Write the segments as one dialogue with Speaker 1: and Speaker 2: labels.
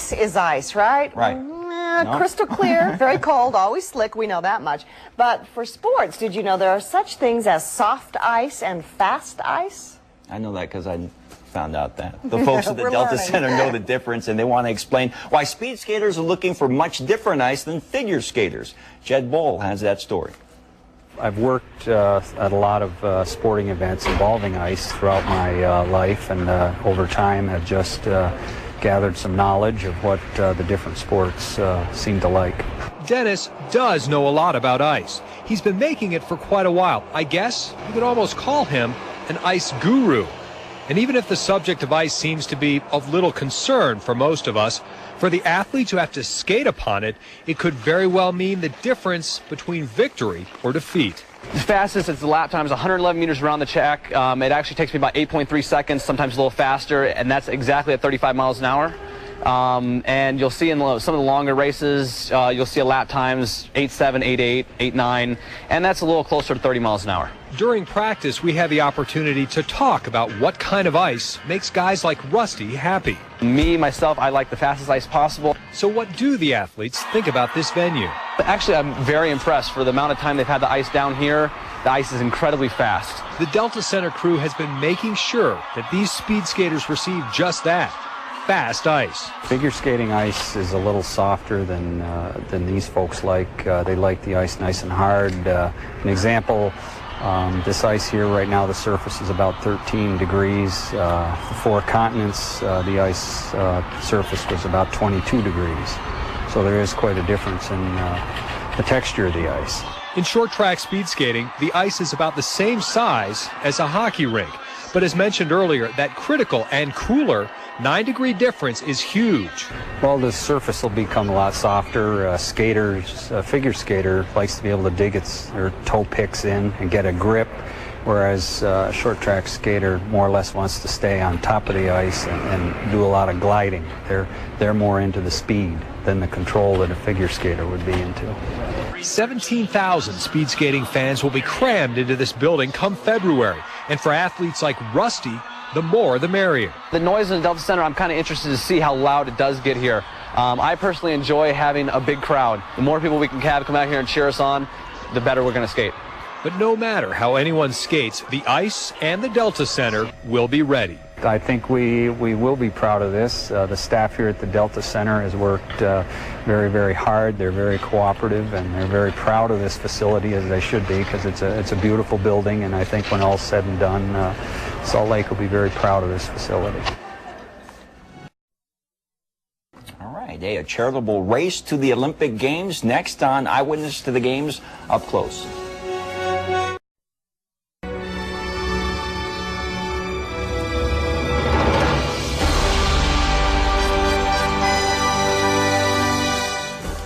Speaker 1: Ice is ice, right?
Speaker 2: Right.
Speaker 1: No. Crystal clear, very cold, always slick, we know that much. But for sports, did you know there are such things as soft ice and fast ice?
Speaker 2: I know that because I found out that. The folks at the Delta Center know the difference, and they want to explain why speed skaters are looking for much different ice than figure skaters. Jed Bohl has that story.
Speaker 3: I've worked at a lot of sporting events involving ice throughout my life, and over time have just gathered some knowledge of what the different sports seem to like.
Speaker 4: Dennis does know a lot about ice. He's been making it for quite a while. I guess you could almost call him an ice guru. And even if the subject of ice seems to be of little concern for most of us, for the athletes who have to skate upon it, it could very well mean the difference between victory or defeat.
Speaker 5: The fastest is the lap time is 111 meters around the track. It actually takes me about 8.3 seconds, sometimes a little faster, and that's exactly at 35 miles an hour. And you'll see in some of the longer races, you'll see a lap times 8.7, 8.8, 8.9, and that's a little closer to 30 miles an hour.
Speaker 4: During practice, we had the opportunity to talk about what kind of ice makes guys like Rusty happy.
Speaker 5: Me, myself, I like the fastest ice possible.
Speaker 4: So what do the athletes think about this venue?
Speaker 5: Actually, I'm very impressed. For the amount of time they've had the ice down here, the ice is incredibly fast.
Speaker 4: The Delta Center crew has been making sure that these speed skaters receive just that, fast ice.
Speaker 3: Figure skating ice is a little softer than these folks like. They like the ice nice and hard. An example, this ice here right now, the surface is about 13 degrees. The four continents, the ice surface was about 22 degrees. So there is quite a difference in the texture of the ice.
Speaker 4: In short track speed skating, the ice is about the same size as a hockey rink. But as mentioned earlier, that critical and cooler 9-degree difference is huge.
Speaker 3: Well, the surface will become a lot softer. A figure skater likes to be able to dig their toe picks in and get a grip, whereas a short track skater more or less wants to stay on top of the ice and do a lot of gliding. They're more into the speed than the control that a figure skater would be into.
Speaker 4: 17,000 speed skating fans will be crammed into this building come February. And for athletes like Rusty, the more the merrier.
Speaker 5: The noise in the Delta Center, I'm kind of interested to see how loud it does get here. I personally enjoy having a big crowd. The more people we can have come out here and cheer us on, the better we're going to skate.
Speaker 4: But no matter how anyone skates, the ice and the Delta Center will be ready.
Speaker 3: I think we will be proud of this. The staff here at the Delta Center has worked very, very hard. They're very cooperative, and they're very proud of this facility, as they should be, because it's a beautiful building, and I think when all's said and done, Salt Lake will be very proud of this facility.
Speaker 2: All right, a charitable race to the Olympic Games next on Eyewitness to the Games Up Close.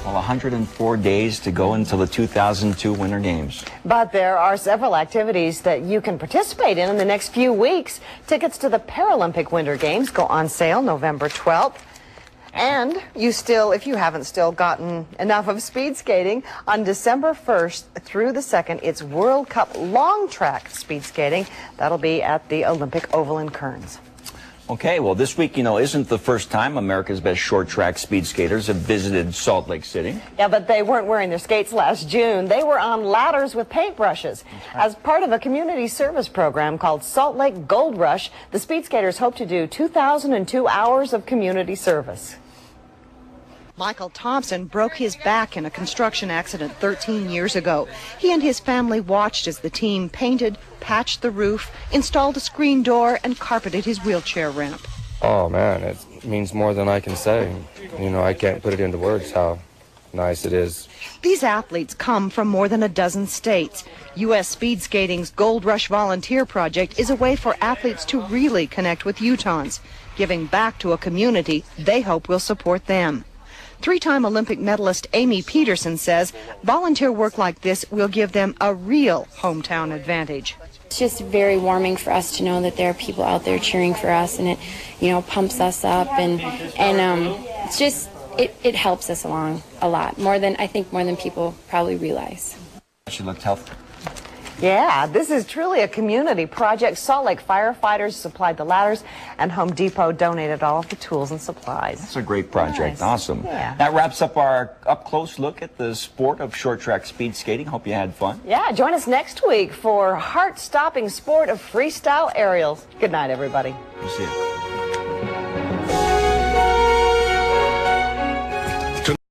Speaker 2: Well, 104 days to go until the 2002 Winter Games.
Speaker 1: But there are several activities that you can participate in the next few weeks. Tickets to the Paralympic Winter Games go on sale November 12th. And if you haven't still gotten enough of speed skating, on December 1st through the 2nd, it's World Cup long track speed skating. That'll be at the Olympic Oval in Kearns.
Speaker 2: Okay, well, this week, isn't the first time America's best short track speed skaters have visited Salt Lake City.
Speaker 1: Yeah, but they weren't wearing their skates last June. They were on ladders with paintbrushes. Right. As part of a community service program called Salt Lake Gold Rush, the speed skaters hope to do 2,002 hours of community service. Michael Thompson broke his back in a construction accident 13 years ago. He and his family watched as the team painted, patched the roof, installed a screen door, and carpeted his wheelchair ramp.
Speaker 6: Oh, man, it means more than I can say. I can't put it into words how nice it is.
Speaker 1: These athletes come from more than a dozen states. U.S. Speed Skating's Gold Rush Volunteer Project is a way for athletes to really connect with Utahns, giving back to a community they hope will support them. Three-time Olympic medalist Amy Peterson says volunteer work like this will give them a real hometown advantage.
Speaker 7: It's just very warming for us to know that there are people out there cheering for us, and it, pumps us up, and it's just, it helps us along a lot, more than people probably realize.
Speaker 2: She looked healthy.
Speaker 1: Yeah, this is truly a community project. Salt Lake firefighters supplied the ladders, and Home Depot donated all of the tools and supplies.
Speaker 2: It's a great project.
Speaker 1: Nice.
Speaker 2: Awesome.
Speaker 1: Yeah.
Speaker 2: That wraps up our up-close look at the sport of short track speed skating. Hope you had fun.
Speaker 1: Yeah, join us next week for heart-stopping sport of freestyle aerials. Good night, everybody.
Speaker 2: We'll see you.